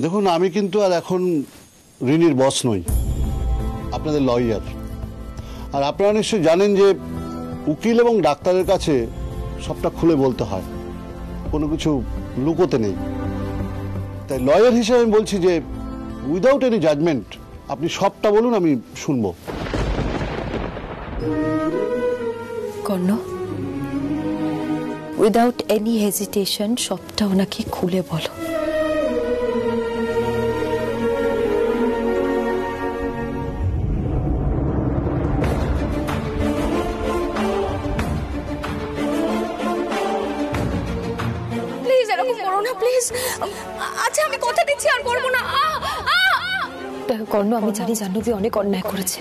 দেখুন, আমি কিন্তু আর এখন রিনির বস নই, আপনাদের লয়ার। আর আপনারা নিশ্চয়ই জানেন যে উকিল এবং ডাক্তারের কাছে সবটা খুলে বলতে হয়, কোনো কিছু লুকোতে নেই। তাই লয়ার হিসেবে আমি বলছি যে উইদাউট এনি জাজমেন্ট আপনি সবটা বলুন, আমি শুনবো। কর্ণ, উইদাউট এনি হেজিটেশন সবটা ওনাকে খুলে বলো। প্লিজ এরকম করো না, প্লিজ। আচ্ছা আমি কথা দিচ্ছি আর করবো না। কর্ণ, আমি জানি জাহ্নবী অনেক অন্যায় করেছে,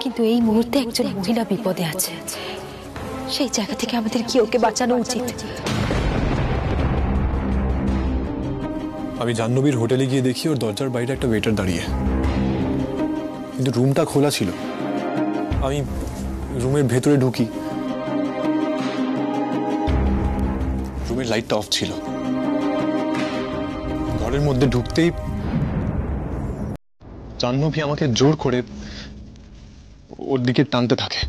কিন্তু এই মুহূর্তে একজন মহিলা বিপদে আছে। সেই জায়গা থেকে আমাদের কি ওকে বাঁচানো উচিত? আমি জাহ্নবীর হোটেলে গিয়ে দেখি ওর দরজার বাইরে একটা ওয়েটার দাঁড়িয়ে, কিন্তু রুমটা খোলা ছিল। আমি রুমের ভেতরে ঢুকি, রুমের লাইটটা অফ ছিল। ঘরের মধ্যে ঢুকতেই জাহ্নবী আমাকে জোর করে ওর দিকে টানতে থাকে।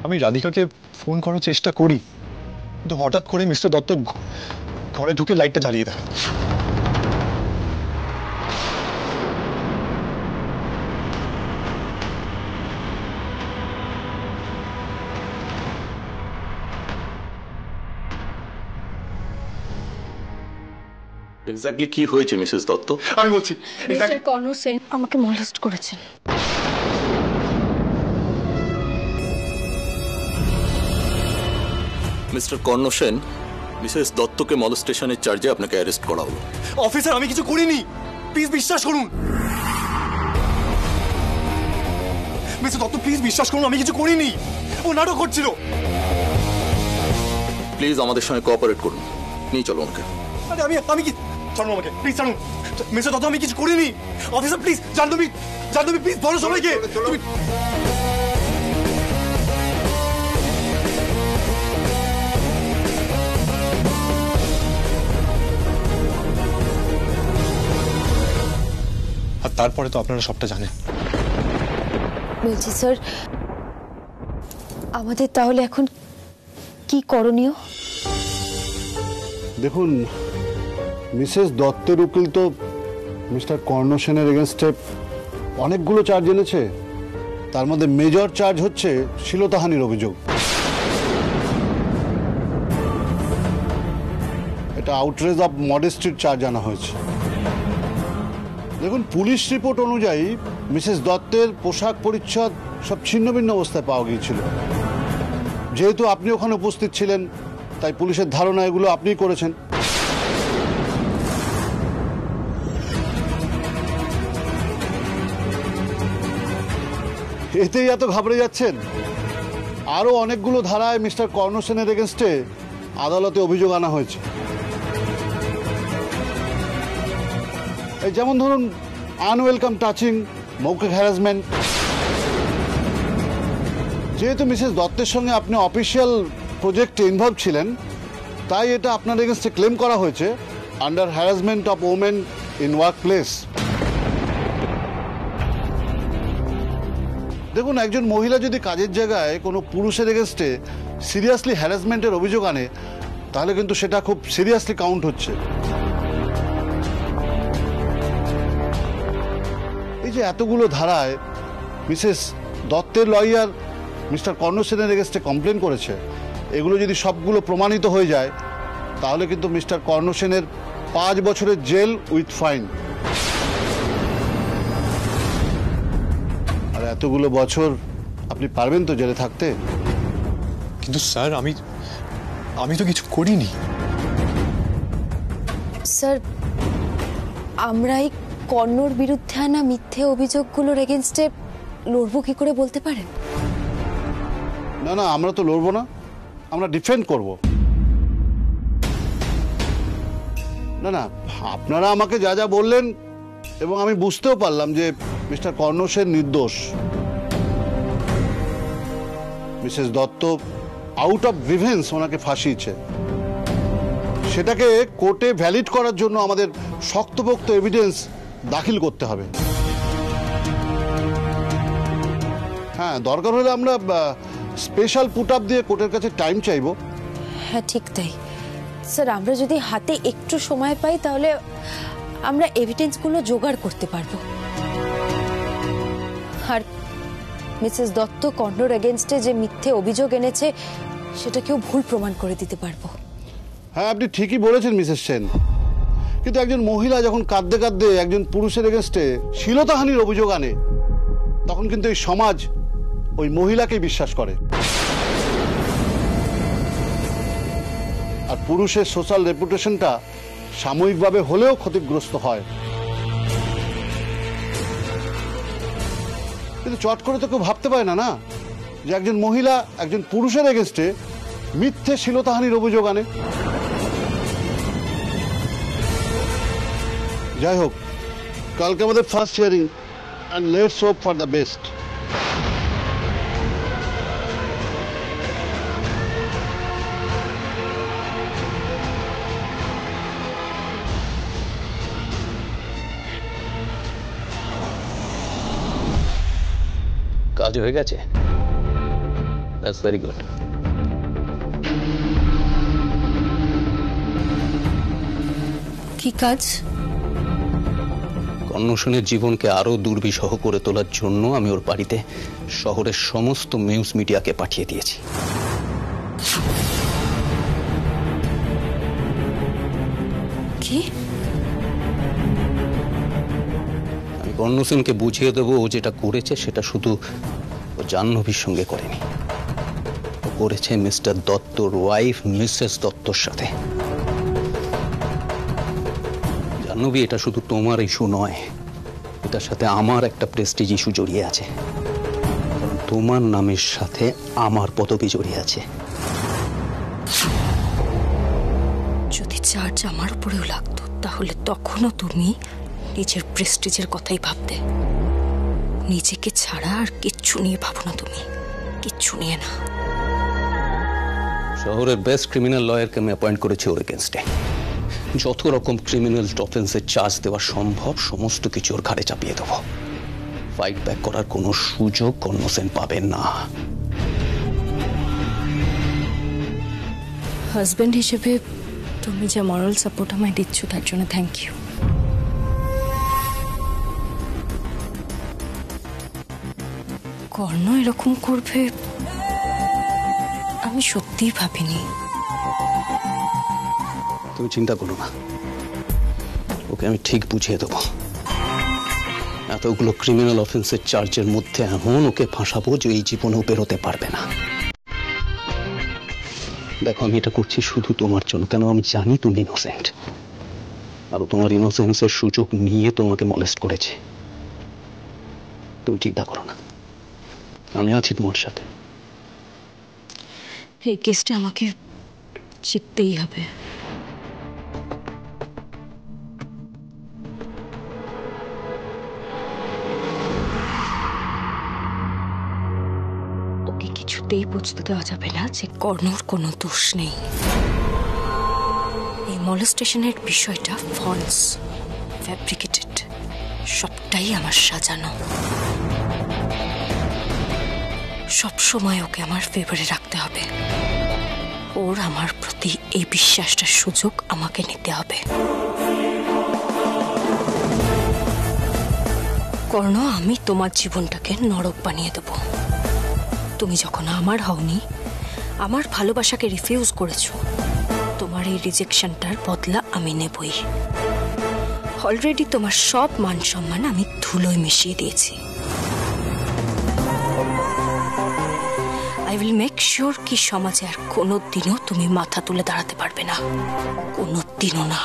আমি রাধিকাকে ফোন করার চেষ্টা করি, কিন্তু হঠাৎ করে মিস্টার দত্ত ঘরে ঢুকে লাইটটা জ্বালিয়ে দেয়। এক্স্যাক্টলি কি হয়েছে মিসেস দত্ত? আমি বলছি, মিস্টার কর্ণ সেন আমাকে মলেস্ট করেছেন। মিস্টার কর্ণ সেন, মিসেস দত্তকে মলেস্টেশনের চার্জে আপনাকে অ্যারেস্ট করা হলো। অফিসার আমি কিছু করিনি, প্লিজ বিশ্বাস করুন। মিস্টার দত্ত প্লিজ বিশ্বাস করুন, আমি কিছু করিনি, ও নাটক করছিল। প্লিজ আমাদের সঙ্গে কোঅপারেট করুন, নিয়ে চলো আমাকে। আরে আমি কি, ছাড়ুন আমাকে প্লিজ, ছাড়ুন। মিস্টার দত্ত আমি কিছু করিনি। অফিসার প্লিজ, জাহ্নবী প্লিজ বলো সবাইকে। আর তারপরে তো আপনারা সবটা জানেন। বলছি স্যার, আমাদের তাহলে এখন কি করণীয়? দেখুন, মিসেস দত্তের উকিল তো মিস্টার কর্ণ সেনের এগেনস্টে অনেকগুলো চার্জ এনেছে। তার মধ্যে মেজর চার্জ হচ্ছে শ্লীলতাহানির অভিযোগ। এটা আউটরেজ অফ মডেস্টির চার্জ আনা হয়েছে। দেখুন, পুলিশ রিপোর্ট অনুযায়ী মিসেস দত্তের পোশাক পরিচ্ছদ সব ছিন্ন ভিন্ন অবস্থায় পাওয়া গিয়েছিল। যেহেতু আপনি ওখানে উপস্থিত ছিলেন, তাই পুলিশের ধারণা এগুলো আপনিই করেছেন। এতেই এত ঘাবড়ে যাচ্ছেন? আরো অনেকগুলো ধারায় মিস্টার কর্ণ সেনের এগেনস্টে আদালতে অভিযোগ আনা হয়েছে। এই যেমন ধরুন, আনওয়েলকাম টাচিং, মৌখিক হ্যারাসমেন্ট। যেহেতু মিসেস দত্তের সঙ্গে আপনি অফিসিয়াল প্রজেক্টে ইনভলভ ছিলেন, তাই এটা আপনার এগেনস্টে ক্লেম করা হয়েছে under harassment of women in work place. দেখুন, একজন মহিলা যদি কাজের জায়গায় কোনো পুরুষের এগেনস্টে সিরিয়াসলি হ্যারাসমেন্টের অভিযোগ আনে, তাহলে কিন্তু সেটা খুব সিরিয়াসলি কাউন্ট হচ্ছে। এই যে এতগুলো ধারায় মিসেস দত্তের লয়ার মিস্টার কর্ণ সেনের এগেনস্টে কমপ্লেন করেছে, এগুলো যদি সবগুলো প্রমাণিত হয়ে যায়, তাহলে কিন্তু মিস্টার কর্ণ সেনের 5 বছরের জেল উইথ ফাইন। আর এতগুলো বছর আপনি পারবেন তো জেলে থাকতে? কিন্তু স্যার আমি তো কিছু করিনি। স্যার, আমরা এই কর্ণর বিরুদ্ধে আনা মিথ্যে অভিযোগগুলোর এগেনস্টে লড়বো কি করে বলতে পারেন? না না, আমরা তো লড়বো না, আমরা ডিফেন্ড করব। না না, আপনারা আমাকে যা যা বললেন এবং আমি বুঝতেও পারলাম যে মিস্টার কর্ণ সেন নির্দোষ। Mrs Dutta out of grievance ওনাকে ফাঁসিয়েছে। সেটাকে কোর্টে ভ্যালিড করার জন্য আমাদের শক্তপোক্ত এভিডেন্স দাখিল করতে হবে। হ্যাঁ, দরকার হলে আমরা স্পেশাল পুট আপ দিয়ে কোর্টের কাছে টাইম চাইবো। হ্যাঁ ঠিক তাই স্যার, আমরা যদি হাতে একটু সময় পাই তাহলে আমরা এভিডেন্সগুলো জোগাড় করতে পারবো। আর মিসেস দত্ত কর্ণর এগেনস্টে যে মিথ্যে অভিযোগ এনেছে সেটাকেও ভুল প্রমাণ করে দিতে পারবো। হ্যাঁ, আপনি ঠিকই বলেছেন মিসেস সেন, কিন্তু একজন মহিলা যখন কাঁদতে কাঁদতে একজন পুরুষের এগেনস্টে শ্লীলতাহানির অভিযোগ আনে, তখন কিন্তু এই সমাজ ওই মহিলাকেই বিশ্বাস করে। আর পুরুষের সোশ্যাল রেপুটেশনটা সাময়িকভাবে হলেও ক্ষতিগ্রস্ত হয়। কিন্তু চট করে তো কেউ ভাবতে পারে না যে একজন মহিলা একজন পুরুষের এগেনস্টে মিথ্যে শ্লীলতাহানির অভিযোগ আনে। যাই হোক, কালকে আমাদের first hearing, and let's hope for the best. কাজ হয়ে গেছে, দ্যাটস ভেরি গুড। কি কাজ? কর্ণ সেনের জীবনকে আরো দুর্বিষহ করে তোলার জন্য আমি ওর বাড়িতে শহরের সমস্ত নিউজ মিডিয়াকে পাঠিয়ে দিয়েছি। কি? আমি কর্ণ সেনকে বুঝিয়ে দেবো ও যেটা করেছে সেটা শুধু ও জাহ্নবীর সঙ্গে করেনি, ও করেছে মিস্টার দত্তর ওয়াইফ মিসেস দত্তর সাথে। জাহ্নবী, এটা শুধু তোমার ইস্যু নয়, এটার সাথে আমার একটা প্রেস্টিজ ইস্যু জড়িয়ে আছে। কারণ তোমার নামের সাথে আমার পদবি জড়িয়ে আছে। যদি চার্জ আমার উপরেও লাগতো তাহলে তখনও তুমি নিজের প্রেস্টিজের কথাই ভাবতে। নিজেকে ছাড়া আর কিচ্ছু নিয়ে ভাবো না তুমি, কিচ্ছু নিয়ে না। শহরের বেস্ট ক্রিমিনাল লয়ারকে আমি অ্যাপয়েন্ট করেছি ওর এগেনস্টে। যত রকম ক্রিমিনাল অফেন্সের চার্জ দেওয়া সম্ভব সমস্ত কিছু ওর ঘাড়ে চাপিয়ে দেবো। ফাইট ব্যাক করার কোনো সুযোগ কর্ণ সেন পাবেন না। হাজবেন্ড হিসেবে তুমি যে মরাল সাপোর্ট আমায় দিচ্ছ তার জন্য থ্যাংক ইউ। কর্ণ এরকম করবে আমি সত্যিই ভাবিনি। তুমি চিন্তা করো না, ওকে আমি ঠিক বুঝিয়ে দেবো। এতগুলো ক্রিমিনাল অফেন্সের চার্জের মধ্যে এমন ওকে ফাঁসাবো যে এই জীবনেও বেরোতে পারবে না। দেখো, আমি এটা করছি শুধু তোমার জন্য, কেন আমি জানি তুমি ইনোসেন্ট, আর তোমার ইনোসেন্সের সুযোগ নিয়ে তোমাকে মলেস্ট করেছে। তুমি চিন্তা করো না, আমি আছি তোমার সাথে। এই কেসটা আমাকে জিততেই হবে। ওকে কিছুতেই বুঝতে দেওয়া যাবে না যে কর্ণর কোনো দোষ নেই। এই মলেস্টেশনের বিষয়টা ফলস, ফ্যাব্রিকেটেড, সবটাই আমার সাজানো। সব সময় ওকে আমার ফেভারে রাখতে হবে। ওর আমার প্রতি এই বিশ্বাসটার সুযোগ আমাকে নিতে হবে। কর্ণ, আমি তোমার জীবনটাকে নরক বানিয়ে দেব। তুমি যখন আমার হওনি, আমার ভালোবাসাকে রিফিউজ করেছো, তোমার এই রিজেকশনটার বদলা আমি নেবই। অলরেডি তোমার সব মান সম্মান আমি ধুলোয় মিশিয়ে দিয়েছি। আই উইল মেক শিওর কি সমাজে আর কোনোদিনও তুমি মাথা তুলে দাঁড়াতে পারবে না, কোনোদিনও না।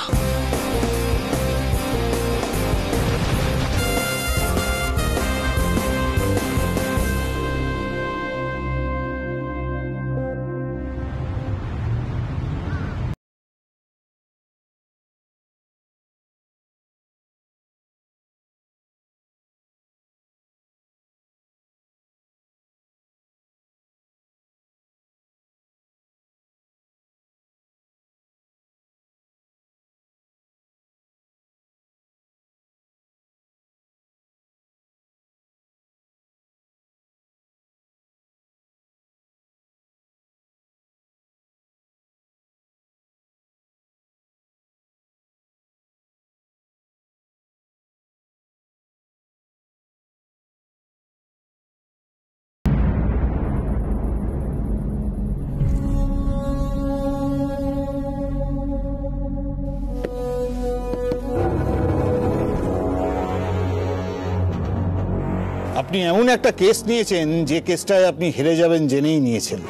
আপনি এমন একটা কেস নিয়েছেন যে কেসটায় আপনি হেরে যাবেন জেনেই নিয়েছেন।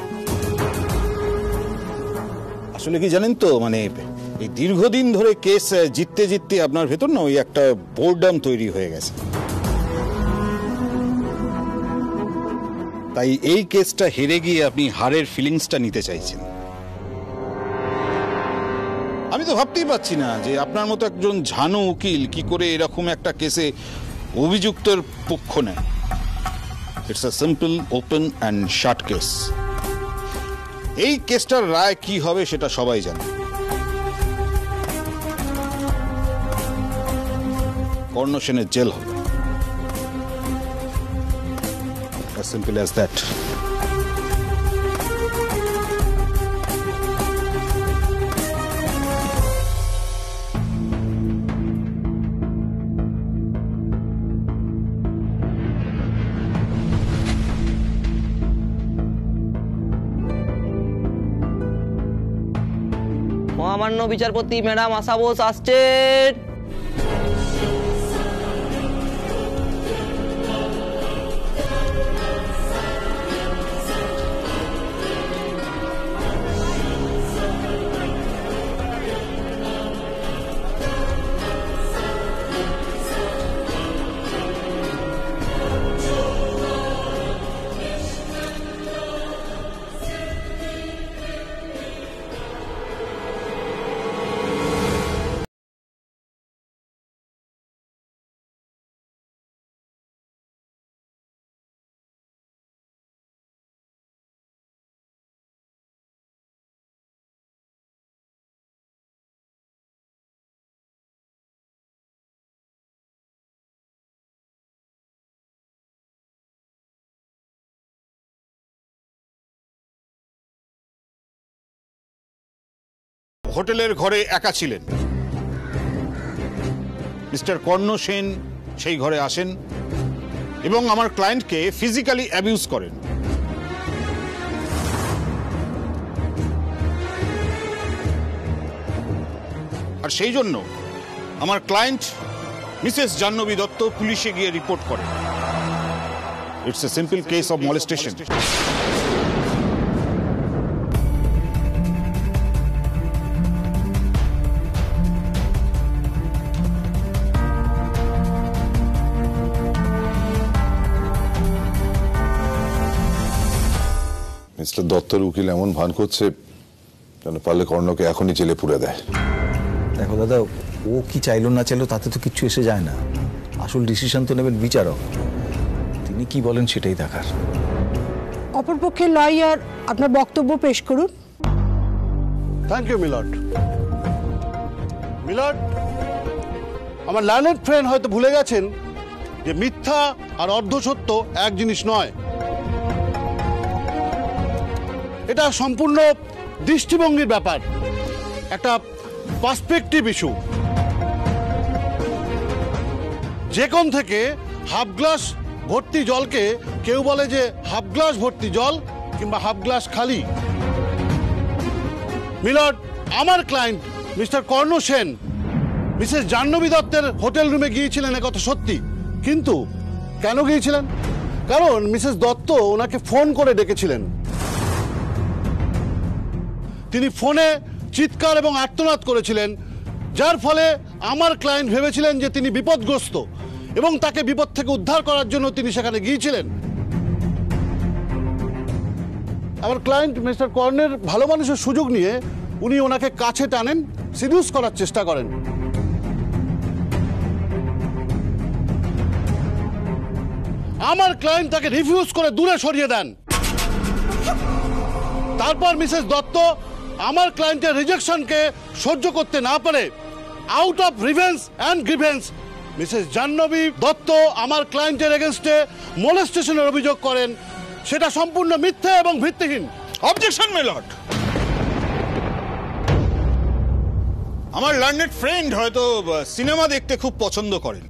আসলে কি জানেন তো, মানে এই দীর্ঘদিন ধরে কেস জিততে জিততে আপনার ভেতর না ওই একটা বোরডাম তৈরি হয়ে গেছে। তাই এই কেসটা হেরে গিয়ে আপনি হারের ফিলিংসটা নিতে চাইছেন। আমি তো ভাবতেই পারছি না যে আপনার মতো একজন ঝানু উকিল কি করে এরকম একটা কেসে অভিযুক্তের পক্ষ নেয়। It's a simple open and shirt case. এই কেসটার রায় কি হবে সেটা সবাই জানে। কর্ণ সেনের জেল হবে। As simple as that. মহামান্য বিচারপতি ম্যাডাম আশা বোস আসছেন। হোটেলের ঘরে একা ছিলেন। মিস্টার কর্ণ সেন সেই ঘরে আসেন এবং আমার ক্লায়েন্টকে ফিজিক্যালি অ্যাবিউজ করেন। আর সেই জন্য আমার ক্লায়েন্ট মিসেস জাহ্নবী দত্ত পুলিশে গিয়ে রিপোর্ট করেন। It's a simple case of molestation. Mister দত্তর উকিল এমন ভান করছে যেন পারলে কর্ণকে এখনই জেলে পুরে দেয়। দেখো দাদা, ও কি চাইলো না চাইলো তাতে তো কিচ্ছু এসে যায় না। আসল ডিসিশন তো নেবেন বিচারক, তিনি কি বলেন সেটাই দেখার। অপরপক্ষের লয়ার আপনার বক্তব্য পেশ করুন। Thank you milord. মিলর্ড, আমার লার্নেড ফ্রেন্ড হয়তো ভুলে গেছেন যে মিথ্যা আর অর্ধসত্য এক জিনিস নয়। এটা সম্পূর্ণ দৃষ্টিভঙ্গির ব্যাপার, একটা পার্সপেক্টিভ ইস্যু। যে কোন থেকে হাফ গ্লাস ভর্তি জলকে কেউ বলে যে হাফ গ্লাস ভর্তি জল কিংবা হাফ গ্লাস খালি। মিলর্ড, আমার ক্লায়েন্ট মিস্টার কর্ণ সেন মিসেস জাহ্নবী দত্তের হোটেল রুমে গিয়েছিলেন, একথা সত্যি। কিন্তু কেন গিয়েছিলেন? কারণ মিসেস দত্ত ওনাকে ফোন করে ডেকেছিলেন। তিনি ফোনে চিৎকার এবং আর্তনাদ করেছিলেন, যার ফলে আমার ক্লায়েন্ট ভেবেছিলেন যে তিনি বিপদগ্রস্ত এবং তাকে বিপদ থেকে উদ্ধার করার জন্য তিনি সেখানে গিয়েছিলেন। আমার ক্লায়েন্ট মিস্টার কর্ণের ভালো মানুষের সুযোগ নিয়ে উনি ওনাকে কাছে টানেন, সিডিউস করার চেষ্টা করেন। আমার ক্লায়েন্ট তাকে রিফিউজ করে দূরে সরিয়ে দেন। তারপর মিসেস দত্ত আমার ক্লায়েন্টের রিজেকশনকে সহ্য করতে না পারে out of revenge and grievance Mrs Jahnavi Dutta আমার ক্লায়েন্টের এগেনস্টে মোলেস্টেশনের অভিযোগ করেন। সেটা সম্পূর্ণ মিথ্যা এবং ভিত্তিহীন। Objection my lord. আমার লার্নেড ফ্রেন্ড হয়তো সিনেমা দেখতে খুব পছন্দ করেন,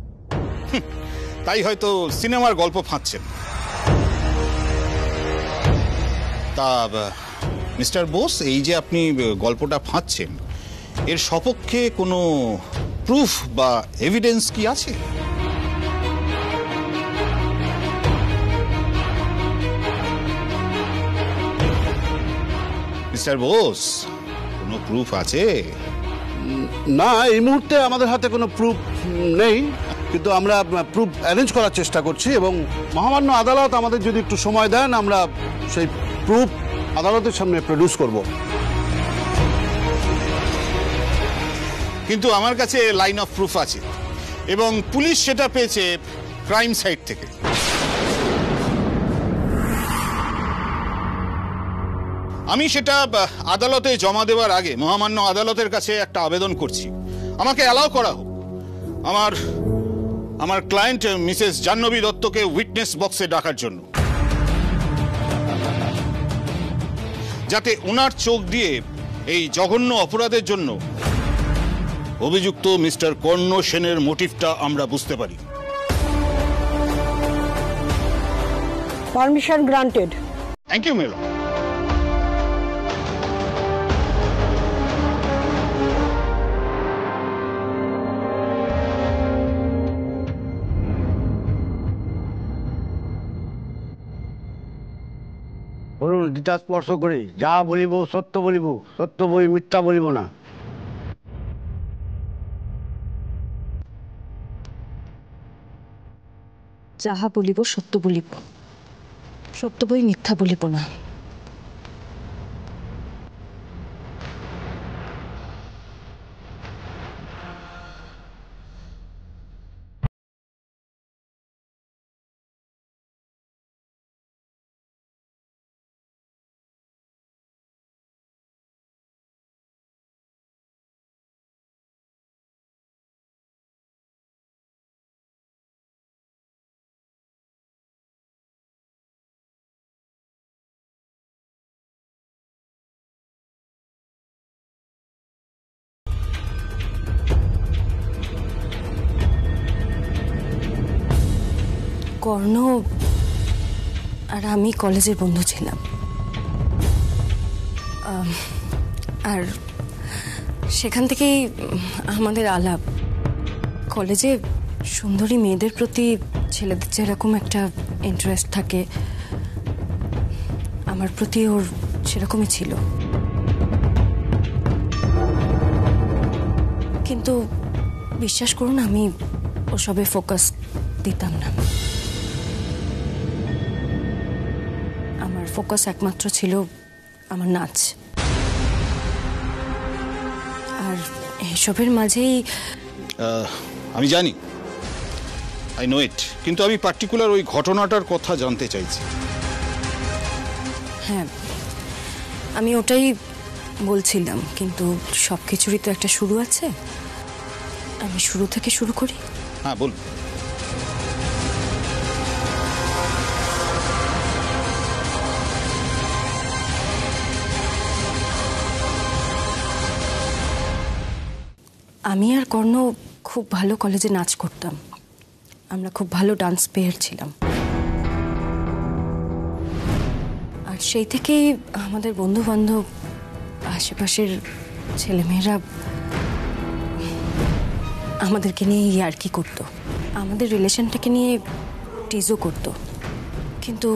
তাই হয়তো সিনেমার গল্প ফাঁদছেন। তা মিস্টার বোস, এই যে আপনি গল্পটা ফাঁদছেন, এর সপক্ষে কোনো প্রুফ বা এভিডেন্স কি আছে? মিস্টার বোস, কোনো প্রুফ আছে? না, এই মুহূর্তে আমাদের হাতে কোনো প্রুফ নেই, কিন্তু আমরা প্রুফ অ্যারেঞ্জ করার চেষ্টা করছি এবং মহামান্য আদালত আমাদের যদি একটু সময় দেন আমরা সেই প্রুফ আদালতের সামনে প্রডিউস করব। কিন্তু আমার কাছে লাইন অফ প্রুফ আছে এবং পুলিশ সেটা পেয়েছে ক্রাইম সাইট থেকে। আমি সেটা আদালতে জমা দেওয়ার আগে মহামান্য আদালতের কাছে একটা আবেদন করছি, আমাকে অ্যালাউ করা হোক আমার ক্লায়েন্ট মিসেস জাহ্নবী দত্তকে উইটনেস বক্সে ডাকার জন্য, যাতে ওনার চোখ দিয়ে এই জঘন্য অপরাধের জন্য অভিযুক্ত মিস্টার কর্ণ সেনের মোটিভটা আমরা বুঝতে পারি। Permission granted. Thank you madam. বলুন, দ্বিধা স্পর্শ করে যা বলিব সত্য বলিব, সত্য বই মিথ্যা বলিব না। যাহা বলিব সত্য বলিব, সত্য বই মিথ্যা বলিব না। কর্ণ আর আমি কলেজের বন্ধু ছিলাম, আর সেখান থেকেই আমাদের আলাপ। কলেজে সুন্দরী মেয়েদের প্রতি ছেলেদের যেরকম একটা ইন্টারেস্ট থাকে, আমার প্রতি ওর সেরকমই ছিল। কিন্তু বিশ্বাস করুন, আমি ওসবে ফোকাস দিতাম না। আমার ফোকাস একমাত্র ছিল আমার নাচ, আর এসবের মাঝেই আমি জানি, আই নো ইট, কিন্তু আমি পার্টিকুলার ওই ঘটনাটার কথা জানতে চাইছি। হ্যাঁ, আমি ওটাই বলছিলাম, কিন্তু সব কিছুরই তো একটা শুরু আছে। আমি শুরু থেকে শুরু করি। হ্যাঁ, বলুন। আমি আর কর্ণ খুব ভালো কলেজে নাচ করতাম, আমরা খুব ভালো ডান্স পেয়ার ছিলাম, আর সেই থেকেই আমাদের বন্ধু বান্ধব, আশেপাশের ছেলেমেয়েরা আমাদেরকে নিয়ে ইয়ার্কি করতো, আমাদের রিলেশনটাকে নিয়ে টিজও করতো। কিন্তু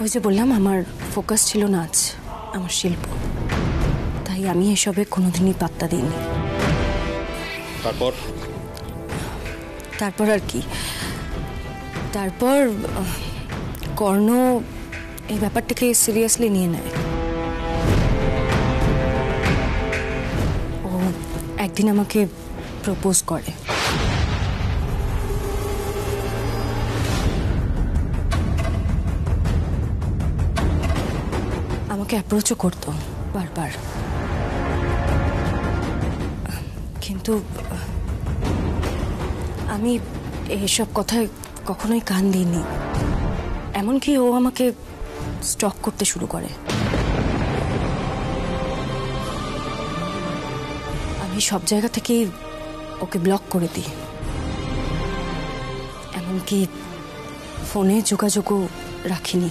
ওই যে বললাম, আমার ফোকাস ছিল নাচ, আমার শিল্প, তাই আমি এসবে কোনোদিনই পাত্তা দিইনি। তারপর আর কি, তারপর কর্ণ এই ব্যাপারটাকে সিরিয়াসলি নিয়ে নেয়। ও একদিন আমাকে প্রপোজ করে। আমাকে অ্যাপ্রোচও করতো বারবার, কিন্তু আমি এইসব কথায় কখনোই কান দিইনি। এমনকি ও আমাকে স্টক করতে শুরু করে। আমি সব জায়গা থেকেই ওকে ব্লক করে দিই, এমনকি ফোনে যোগাযোগও রাখিনি।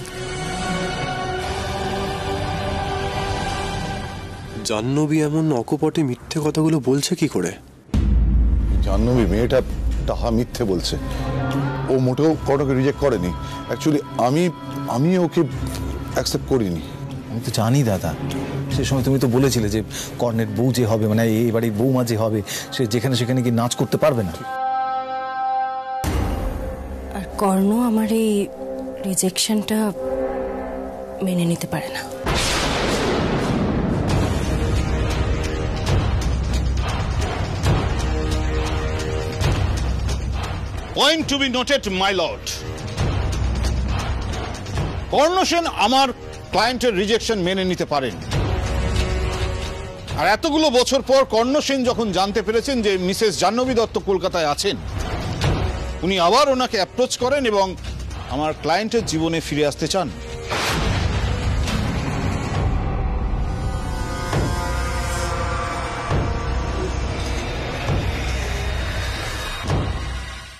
জাহ্নবী এমন অকপটে মিথ্যে কথাগুলো বলছে কি করে? জাহ্নবী মেয়েটা তাহা মিথ্যে বলছে, ও মোটেও কর্ণকে রিজেক্ট করেনি। অ্যাকচুয়ালি আমি ওকে অ্যাকসেপ্ট করিনি। আমি তো জানি দাদা, সে সে সময় তুমি তো বলেছিলে যে কর্ণের বউ যে হবে, মানে এই বাড়ির বৌমা যে হবে, সে যেখানে সেখানে কি নাচ করতে পারবে না। আর কর্ণ আমার এই রিজেকশনটা মেনে নিতে পারে না। Point to be noted my lord, Karna Sen আমার ক্লায়েন্টের রিজেকশন মেনে নিতে পারেন। আর এতগুলো বছর পর কর্ণ সেন যখন জানতে পেরেছেন যে মিসেস জাহ্নবী দত্ত কলকাতায় আছেন, উনি আবার ওনাকে অ্যাপ্রোচ করেন এবং আমার ক্লায়েন্টের জীবনে ফিরে আসতে চান।